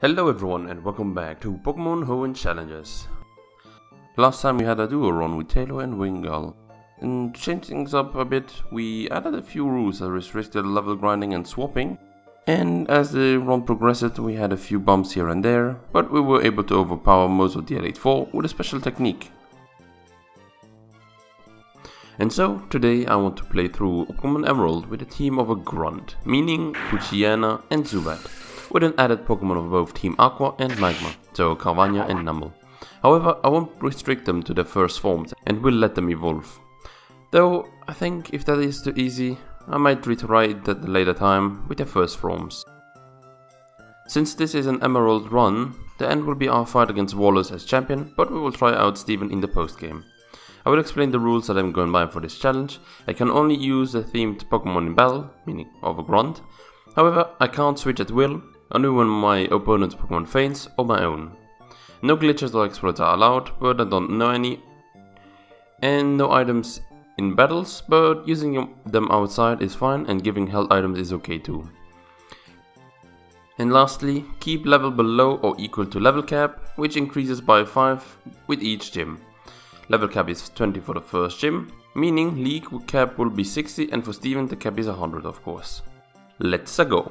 Hello everyone and welcome back to Pokemon Hoenn Challanges. Last time we had a duo run with Taylor and Wingull, and to change things up a bit, we added a few rules that restricted level grinding and swapping, and as the run progressed we had a few bumps here and there, but we were able to overpower most of the Elite Four with a special technique. And so, today I want to play through Pokemon Emerald with a team of a Grunt, meaning Poochyena and Zubat, with an added Pokemon of both Team Aqua and Magma, so Carvahna and Numel. However, I won't restrict them to their first forms and will let them evolve. Though, I think if that is too easy, I might retry it at a later time with their first forms. Since this is an Emerald run, the end will be our fight against Wallace as champion, but we will try out Steven in the post-game. I will explain the rules that I'm going by for this challenge. I can only use the themed Pokemon in battle, meaning of a Grunt. However, I can't switch at will, only when my opponent's Pokemon faints or my own. No glitches or exploits are allowed, but I don't know any. And no items in battles, but using them outside is fine and giving health items is okay too. And lastly, keep level below or equal to level cap, which increases by 5 with each gym. Level cap is 20 for the first gym, meaning league cap will be 60 and for Steven the cap is 100 of course. Let's go!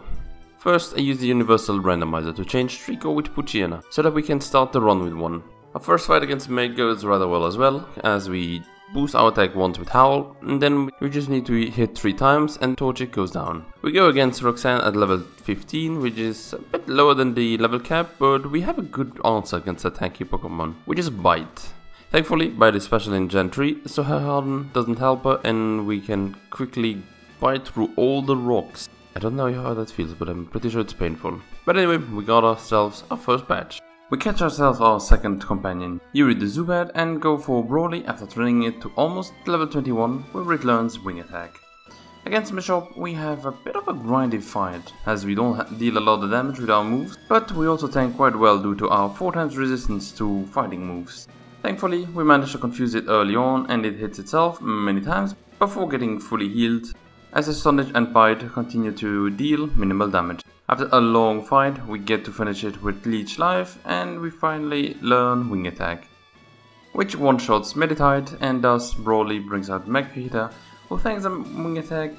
First I use the universal randomizer to change Trico with Poochyena, so that we can start the run with one. Our first fight against Meg goes rather well as well, as we boost our attack once with Howl, and then we just need to hit 3 times and Torchic goes down. We go against Roxanne at level 15, which is a bit lower than the level cap, but we have a good answer against a tanky Pokemon, which is Bite. Thankfully, Bite is special in Gen 3, so her harden doesn't help her and we can quickly bite through all the rocks. I don't know how that feels, but I'm pretty sure it's painful. But anyway, we got ourselves our first badge. We catch ourselves our second companion, Yuri the Zubat, and go for Brawly after training it to almost level 21, where it learns Wing Attack. Against Bishop, we have a bit of a grindy fight, as we don't deal a lot of damage with our moves, but we also tank quite well due to our 4 times resistance to fighting moves. Thankfully, we managed to confuse it early on and it hits itself many times before getting fully healed, as Astonish and Bite continue to deal minimal damage. After a long fight, we get to finish it with Leech Life and we finally learn Wing Attack, which one-shots Meditite, and thus Brawly brings out Mightyena, who thanks the Wing Attack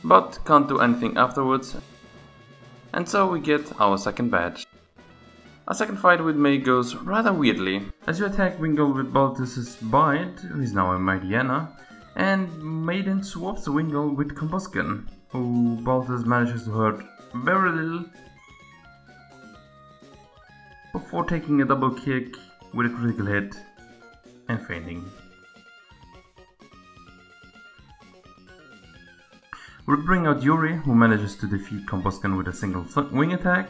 but can't do anything afterwards, and so we get our second badge. Our second fight with May goes rather weirdly, as you attack Wingull with Balthus' Bite, who is now a Mightyena, and Maiden swaps Wingull with Combustion, who Balthus manages to hurt very little, before taking a double kick with a critical hit and fainting. We bring out Yuri, who manages to defeat Combustion with a single wing attack,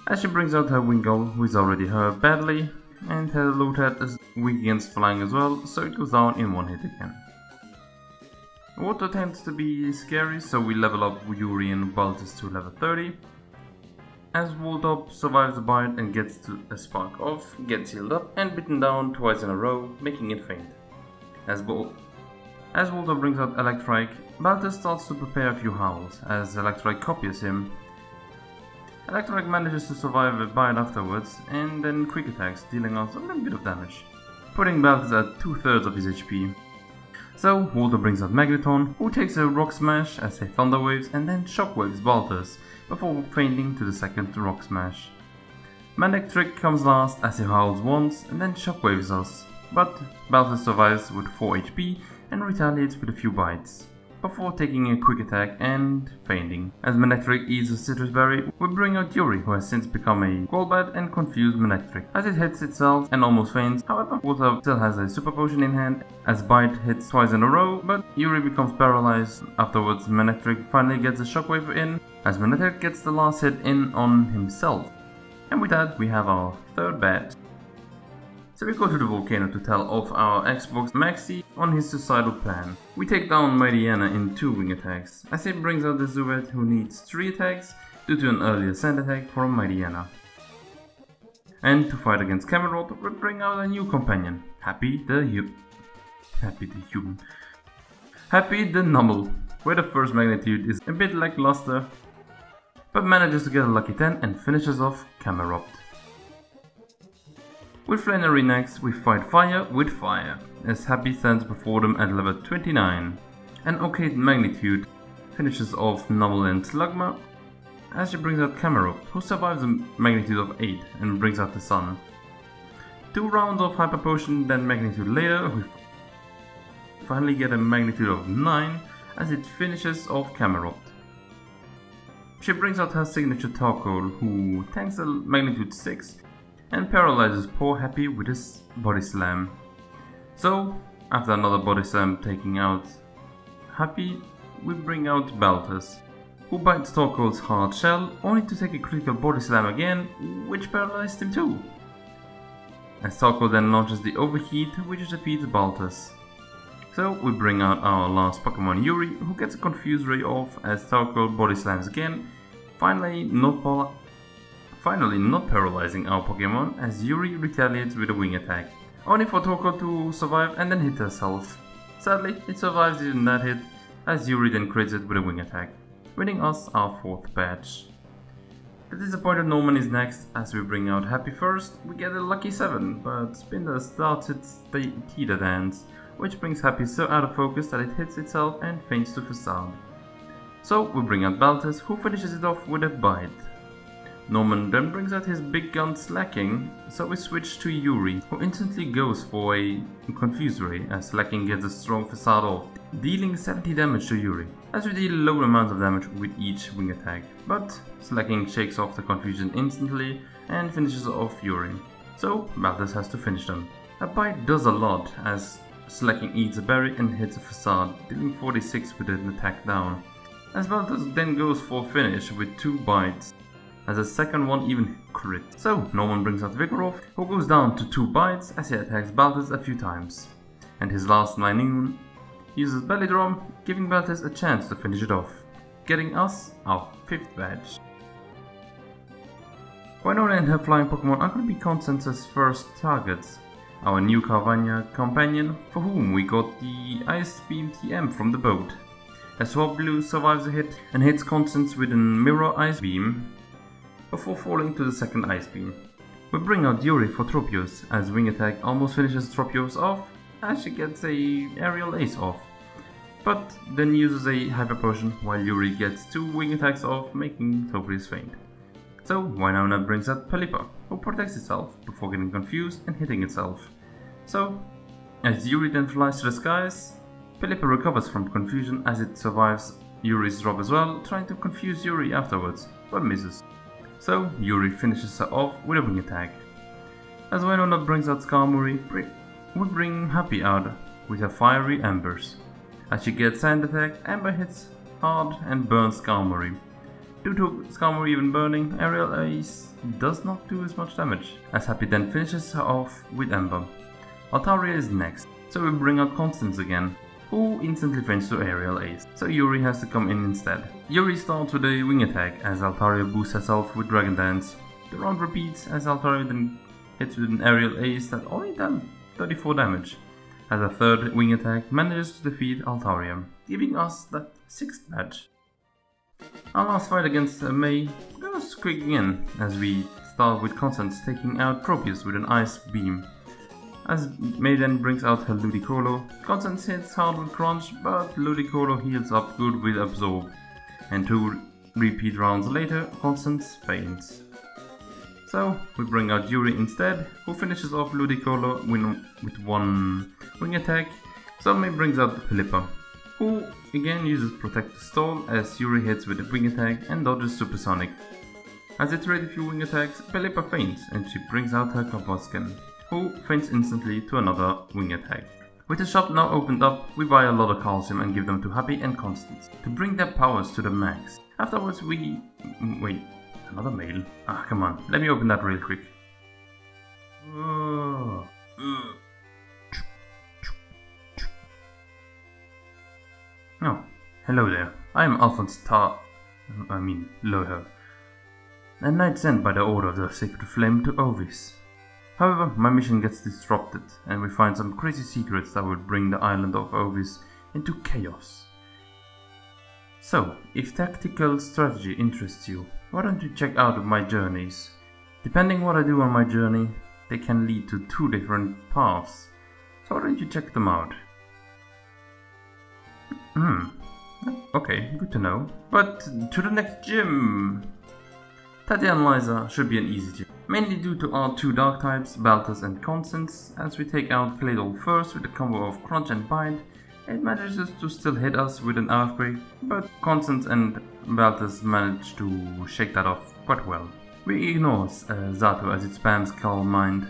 as she brings out her Wingull, who is already hurt badly, and her Lotad is weak against flying as well, so it goes down in one hit again. Water tends to be scary, so we level up Yuri and Balthus to level 30. As Voltop survives the bite and gets to a spark off, gets healed up and bitten down twice in a row, making it faint. As Voltop brings out Electrike, Balthus starts to prepare a few howls, as Electrike copies him. Electrike manages to survive a bite afterwards, and then quick attacks, dealing us a little bit of damage, putting Balthus at 2/3 of his HP. So, Walter brings out Magneton, who takes a Rock Smash as he Thunder Waves and then Shockwaves Balthus, before fainting to the second Rock Smash. Manectric comes last as he howls once and then Shockwaves us, but Balthus survives with 4 HP and retaliates with a few bites, before taking a quick attack and fainting. As Manectric eats a Citrus Berry, we bring out Yuri, who has since become a Golbat, and confuse Manectric, as it hits itself and almost faints. However, Walter still has a Super Potion in hand, as Bite hits twice in a row, but Yuri becomes paralyzed. Afterwards, Manectric finally gets a Shockwave in, as Manectric gets the last hit in on himself. And with that, we have our third badge. So we go to the volcano to tell off our Xbox Maxi on his suicidal plan. We take down Mightyena in 2 wing attacks, as he brings out the Zubat, who needs 3 attacks due to an earlier sand attack from Mightyena. And to fight against Camerupt, we bring out a new companion, Happy the Numel, where the first magnitude is a bit lackluster, but manages to get a lucky 10 and finishes off Camerupt. With Flannery next, we fight fire with fire, as Happy stands before them at level 29. An okay magnitude finishes off Numel and Slugma, as she brings out Camerupt, who survives a magnitude of 8 and brings out the sun. 2 rounds of Hyper Potion, then magnitude later, we finally get a magnitude of 9 as it finishes off Camerupt. She brings out her signature Tarkle, who tanks a magnitude 6 and paralyzes poor Happy with his Body Slam. So, after another Body Slam taking out Happy, we bring out Balthus, who bites Tarkle's hard shell, only to take a critical Body Slam again, which paralyzed him too. As Tarkle then launches the Overheat, which defeats Balthus. So we bring out our last Pokemon Yuri, who gets a Confuse Ray off as Tarkle Body Slams again, finally not paralyzing our Pokemon as Yuri retaliates with a Wing Attack, only for Tarkle to survive and then hit herself. Sadly, it survives even that hit, as Yuri then crits it with a Wing Attack, winning us our 4th badge. The disappointed Norman is next, as we bring out Happy first. We get a lucky 7, but Spinda starts its Teeter Dance, which brings Happy so out of focus that it hits itself and faints to Facade. So we bring out Balthus, who finishes it off with a Bite. Norman then brings out his big gun Slacking, so we switch to Yuri, who instantly goes for a Confuse Ray as Slacking gets a strong Facade off, dealing 70 damage to Yuri, as we deal low amounts of damage with each Wing Attack. But Slacking shakes off the confusion instantly and finishes off Yuri, so Balthus has to finish them. A Bite does a lot, as Slacking eats a berry and hits a Facade, dealing 46 with an attack down, as Balthus then goes for finish with 2 bites, as a second one even crit. So Norman brings out Vigoroth, who goes down to 2 bites as he attacks Balthus a few times, and his last Linoon uses Belly Drum, giving Balthus a chance to finish it off, getting us our 5th badge. Winona and her flying Pokemon are going to be Constance's first targets. Our new Carvahna companion, for whom we got the Ice Beam TM from the boat. As Swablu survives a hit and hits Constance with a Mirror Ice Beam, before falling to the second Ice Beam. We bring out Yuri for Tropius, as Wing Attack almost finishes Tropius off, as she gets a Aerial Ace off, but then uses a Hyper Potion while Yuri gets 2 Wing Attacks off, making Tropius faint. So Winona brings out Pelipper, who protects itself before getting confused and hitting itself. So, as Yuri then flies to the skies, Pelipper recovers from confusion as it survives Yuri's drop as well, trying to confuse Yuri afterwards, but misses. So Yuri finishes her off with a Wing Attack. As Winona brings out Skarmory, we bring Happy out with her Fiery Embers. As she gets Sand Attack, Ember hits hard and burns Skarmory. Due to Skarmory even burning, Aerial Ace does not do as much damage, as Happy then finishes her off with Ember. Altaria is next, so we bring out Constance again, who instantly faints to Aerial Ace, so Yuri has to come in instead. Yuri starts with a Wing Attack as Altaria boosts herself with Dragon Dance. The round repeats as Altaria then hits with an Aerial Ace that only does 34 damage, as a third Wing Attack manages to defeat Altaria, giving us that 6th badge. Our last fight against May goes quick again, as we start with Constance taking out Tropius with an Ice Beam. As May then brings out her Ludicolo, Constance hits hard with Crunch, but Ludicolo heals up good with Absorb, and 2 repeat rounds later, Constance faints. So we bring out Yuri instead, who finishes off Ludicolo with 1 Wing Attack, so May brings out Pelipper, who again uses Protect to Stall as Yuri hits with a Wing Attack and dodges Supersonic. As it trades a few Wing Attacks, Pelipper faints and she brings out her Carvahna, who faints instantly to another Wing Attack. With the shop now opened up, we buy a lot of calcium and give them to Happy and Constance to bring their powers to the max. Afterwards we... wait, another mail? Ah, come on, let me open that real quick. Oh, hello there. I am Alphonse Loher, a knight sent by the Order of the Sacred Flame to Ovis. However, my mission gets disrupted, and we find some crazy secrets that will bring the island of Ovis into chaos. So, if tactical strategy interests you, why don't you check out my journeys? Depending what I do on my journey, they can lead to 2 different paths, so why don't you check them out? Okay, good to know. But to the next gym! Teddy Analyzer should be an easy gym, mainly due to our 2 dark types, Balthus and Constance. As we take out Claydol first with a combo of Crunch and Bind, it manages to still hit us with an Earthquake, but Constance and Balthus manage to shake that off quite well. We ignore Zato as it spams Calm Mind.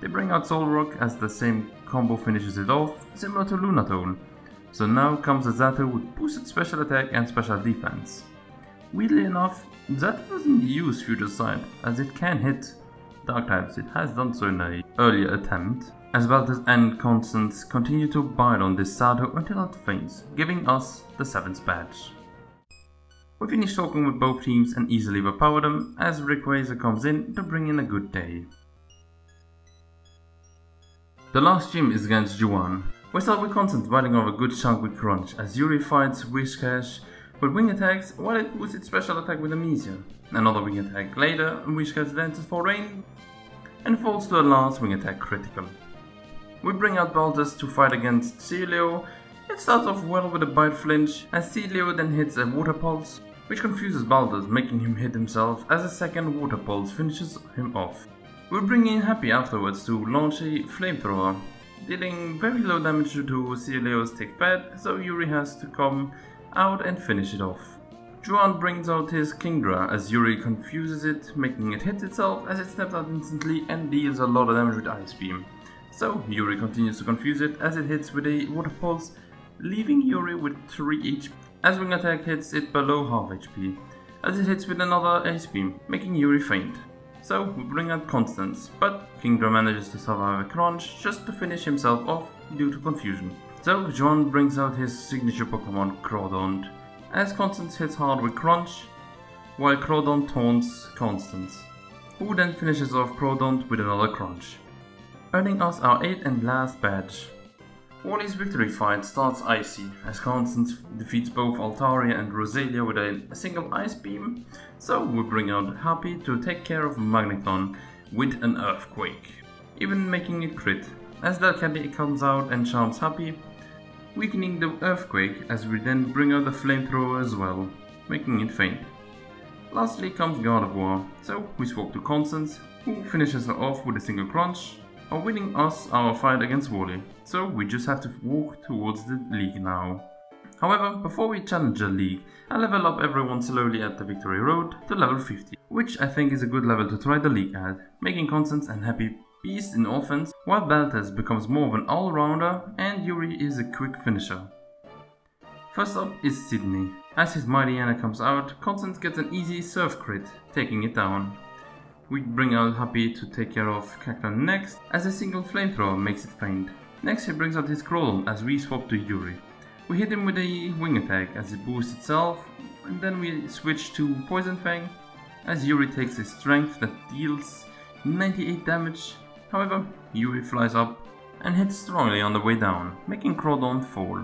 They bring out Solrock as the same combo finishes it off, similar to Lunatone. So now comes a Zato with boosted special attack and special defense. Weirdly enough, Zato doesn't use Future Sight, as it can hit dark types. It has done so in an earlier attempt, as Balthus and Constance continue to bite on this Zato until it faints, giving us the 7th badge. We finish talking with both teams and easily overpower them, as Rayquaza comes in to bring in a good day. The last gym is against Juan. We start with Constance biting off a good chunk with Crunch, as Yuri fights Whiscash with wing attacks while it boosts its special attack with Amnesia. Another wing attack later, Whiscash dances for rain and falls to a last wing attack critical. We bring out Balthus to fight against Celio. It starts off well with a bite flinch, as Celio then hits a Water Pulse, which confuses Balthus, making him hit himself as a second Water Pulse finishes him off. We bring in Happy afterwards to launch a Flamethrower, dealing very low damage to Celio's tick pad, so Yuri has to come out and finish it off. Juan brings out his Kingdra as Yuri confuses it, making it hit itself as it steps out instantly and deals a lot of damage with Ice Beam. So Yuri continues to confuse it as it hits with a Water Pulse, leaving Yuri with 3 HP. As Wing Attack hits it below half HP, as it hits with another Ice Beam, making Yuri faint. So we bring out Constance, but Kingdra manages to survive a Crunch just to finish himself off due to confusion. So Juan brings out his signature Pokemon Crawdaunt, as Constance hits hard with Crunch, while Crawdaunt taunts Constance, who then finishes off Crawdaunt with another Crunch, earning us our 8th and last badge. Wally's victory fight starts icy, as Constance defeats both Altaria and Roselia with a single Ice Beam, so we bring out Happy to take care of Magneton with an Earthquake, even making it crit, as Delcatty comes out and charms Happy, weakening the Earthquake, as we then bring out the Flamethrower as well, making it faint. Lastly comes Gardevoir, so we swap to Constance, who finishes her off with a single Crunch, are winning us our fight against Wally, so we just have to walk towards the league now. However, before we challenge the league, I level up everyone slowly at the Victory Road to level 50, which I think is a good level to try the league at, making Constance and Happy beasts in offense, while Balthus becomes more of an all-rounder and Yuri is a quick finisher. First up is Sydney. As his Mightyena comes out, Constance gets an easy Surf crit, taking it down. We bring out Happy to take care of Cacturne next, as a single Flamethrower makes it faint. Next he brings out his Crawdaunt as we swap to Yuri. We hit him with a Wing Attack as it boosts itself, and then we switch to Poison Fang, as Yuri takes a Strength that deals 98 damage. However, Yuri flies up and hits strongly on the way down, making Crawdaunt fall.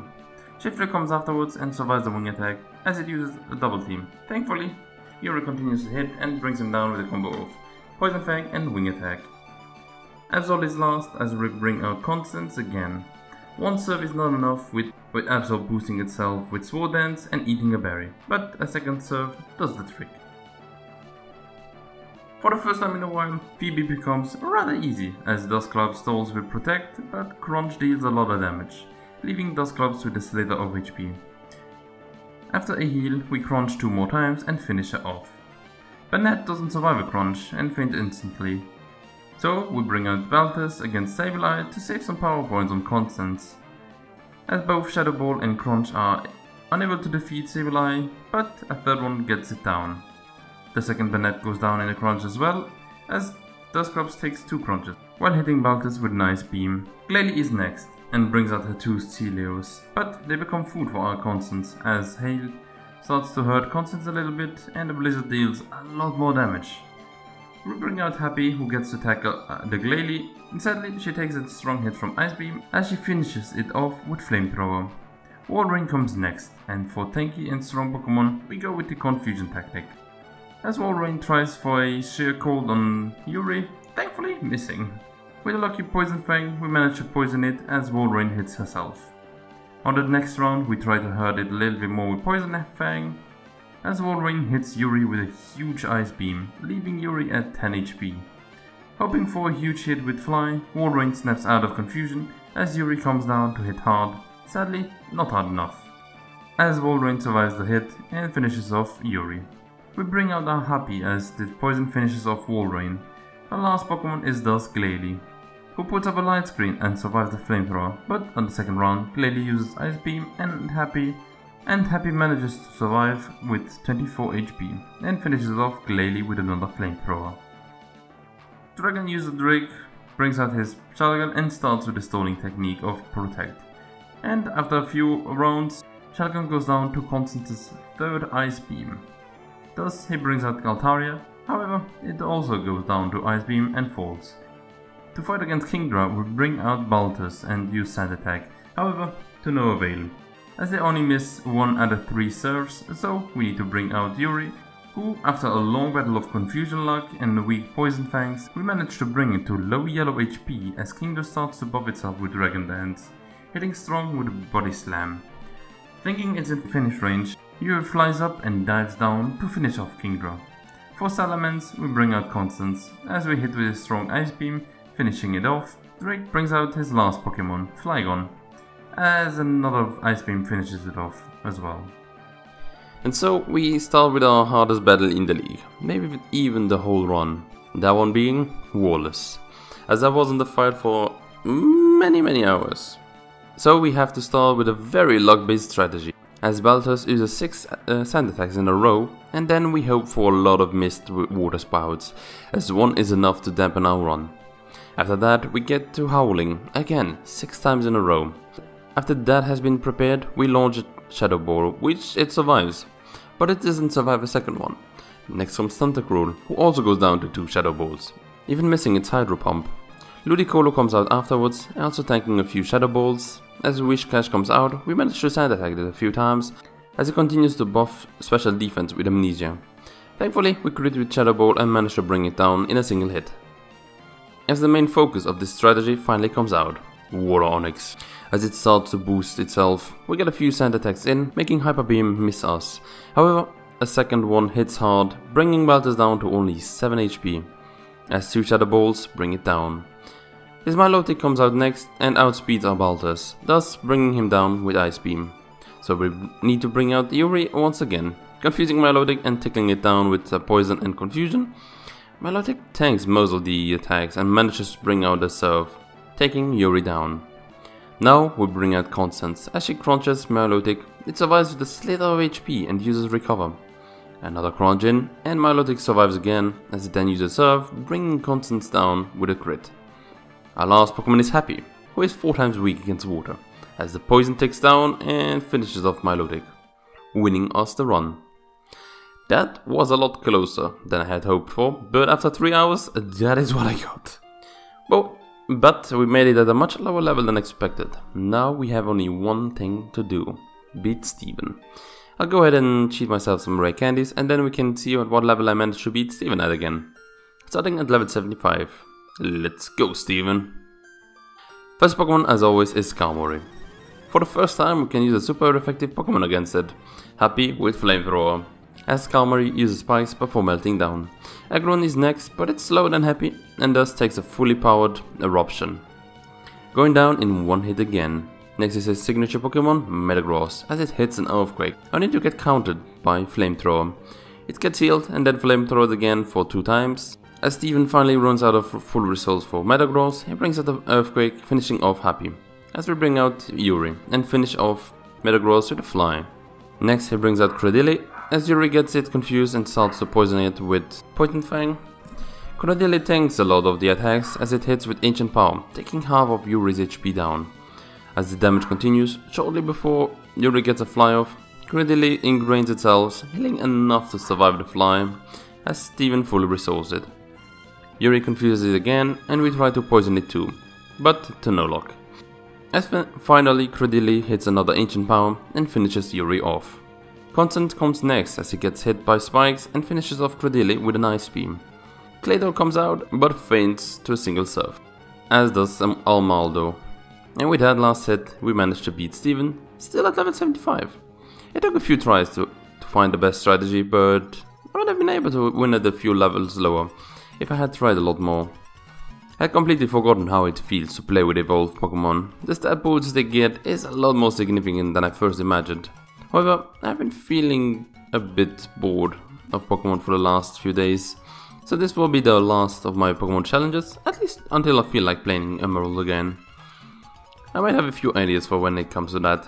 Shifter comes afterwards and survives the Wing Attack, as it uses a double team. Thankfully, Yuri continues to hit and brings him down with a combo of Poison Fang and Wing Attack. Absol is last as we bring out Constance again. One serve is not enough with Absol boosting itself with Sword Dance and eating a berry, but a second serve does the trick. For the first time in a while, Phoebe becomes rather easy as Dusclops stalls with Protect, but Crunch deals a lot of damage, leaving Dusclops with a slither of HP. After a heal, we Crunch 2 more times and finish her off. Banette doesn't survive a Crunch and faint instantly. So we bring out Balthus against Sableye to save some power points on Constance, as both Shadow Ball and Crunch are unable to defeat Sableye, but a third one gets it down. The second Banette goes down in a Crunch as well, as Dusclops takes 2 Crunches, while hitting Balthus with an Ice Beam. Glalie is next, and brings out her 2 Celios, but they become food for our Constance, as Hail starts to hurt Constance a little bit and the Blizzard deals a lot more damage. We bring out Happy, who gets to tackle the Glalie, and sadly she takes a strong hit from Ice Beam as she finishes it off with Flamethrower. Walrein comes next, and for tanky and strong Pokemon, we go with the Confusion tactic. As Walrein tries for a Sheer Cold on Yuri, thankfully missing. With a lucky Poison Fang, we manage to poison it as Walrein hits herself. On the next round, we try to hurt it a little bit more with Poison Fang, as Walrein hits Yuri with a huge Ice Beam, leaving Yuri at 10 HP. Hoping for a huge hit with Fly, Walrein snaps out of confusion as Yuri comes down to hit hard, sadly not hard enough. As Walrein survives the hit and finishes off Yuri. We bring out our Happy as the poison finishes off Walrein. Our last Pokemon is thus Glalie, who puts up a light screen and survives the flamethrower, but on the second round Glalie uses Ice Beam and Happy manages to survive with 24 HP and finishes off Glalie with another flamethrower. Dragon user Drake brings out his Shotgun and starts with the stalling technique of Protect. And after a few rounds, Shotgun goes down to Constance's third Ice Beam. Thus he brings out Altaria, however it also goes down to Ice Beam and falls. To fight against Kingdra we bring out Balthus and use Sand Attack, however to no avail, as they only miss 1 out of 3 serves, so we need to bring out Yuri, who, after a long battle of Confusion Luck and the weak Poison Fangs, we manage to bring it to low yellow HP as Kingdra starts to buff itself with Dragon Dance, hitting strong with a Body Slam. Thinking it's in finish range, Yuri flies up and dives down to finish off Kingdra. For Salamence, we bring out Constance, as we hit with a strong Ice Beam, finishing it off. Drake brings out his last Pokemon, Flygon, as another Ice Beam finishes it off as well. And so we start with our hardest battle in the league, maybe even the whole run. That one being Wallace, as I was in the fight for many hours. So we have to start with a very luck-based strategy, as Balthus uses 6 sand attacks in a row, and then we hope for a lot of missed water spouts, as 1 is enough to dampen our run. After that we get to Howling, again 6 times in a row. After that has been prepared, we launch a Shadow Ball, which it survives, but it doesn't survive a second one. Next comes Tentacruel, who also goes down to 2 Shadow Balls, even missing its Hydro Pump. Ludicolo comes out afterwards, also tanking a few Shadow Balls. As Wishcash comes out, we manage to Sand Attack it a few times, as it continues to buff special defense with Amnesia. Thankfully, we crit with Shadow Ball and manage to bring it down in a single hit. As the main focus of this strategy finally comes out, Water Onyx. As it starts to boost itself, we get a few Sand Attacks in, making Hyper Beam miss us. However, a second one hits hard, bringing Balthus down to only 7 HP, as 2 Shadow Balls bring it down. His Milotic comes out next and outspeeds our Balthus, thus bringing him down with Ice Beam. So we need to bring out Yuri once again, confusing Milotic and tickling it down with Poison and Confusion. Milotic tanks most of the attacks and manages to bring out a Surf, taking Yuri down. Now we bring out Constance. As she crunches Milotic, it survives with a slither of HP and uses Recover. Another crunch in, and Milotic survives again, as it then uses Surf, bringing Constance down with a crit. Our last Pokemon is Happy, who is 4 times weak against water, as the poison ticks down and finishes off Milotic, winning us the run. That was a lot closer than I had hoped for, but after 3 hours, that is what I got. Well, but we made it at a much lower level than expected. Now we have only one thing to do: beat Steven. I'll go ahead and cheat myself some rare candies, and then we can see at what level I managed to beat Steven at again. Starting at level 75. Let's go, Steven. First Pokemon, as always, is Skarmory. For the first time we can use a super effective Pokemon against it. Happy with Flamethrower, as Skarmory uses Spikes before melting down. Aggron is next, but it's slower than Happy, and thus takes a fully powered Eruption, going down in 1 hit again. Next is his signature Pokemon, Metagross, as it hits an Earthquake, only to get countered by Flamethrower. It gets healed and then Flamethrowed again for 2 times. As Steven finally runs out of full results for Metagross, he brings out the Earthquake, finishing off Happy. As we bring out Yuri and finish off Metagross with a Fly. Next he brings out Cradily, as Yuri gets it confused and starts to poison it with Poison Fang. Cradily tanks a lot of the attacks as it hits with Ancient Power, taking half of Yuri's HP down. As the damage continues, shortly before Yuri gets a Fly off, Cradily ingrains itself, healing enough to survive the Fly, as Steven fully resolves it. Yuri confuses it again, and we try to poison it too, but to no luck. As finally Credilli hits another ancient power and finishes Yuri off. Constant comes next as he gets hit by spikes and finishes off Credilli with an ice beam. Claydol comes out but faints to a single surf, as does Almaldo. And with that last hit we managed to beat Steven, still at level 75. It took a few tries to find the best strategy, but I would have been able to win at a few levels lower if I had tried a lot more. I had completely forgotten how it feels to play with evolved Pokemon. The stat boost they get is a lot more significant than I first imagined. However, I've been feeling a bit bored of Pokemon for the last few days, so this will be the last of my Pokemon challenges, at least until I feel like playing Emerald again. I might have a few ideas for when it comes to that.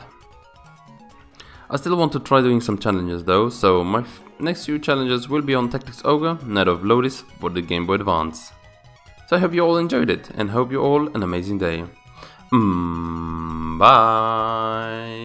I still want to try doing some challenges though, so my next few challenges will be on Tactics Ogre, Night of Lodis for the Game Boy Advance. So I hope you all enjoyed it, and hope you all an amazing day. Bye!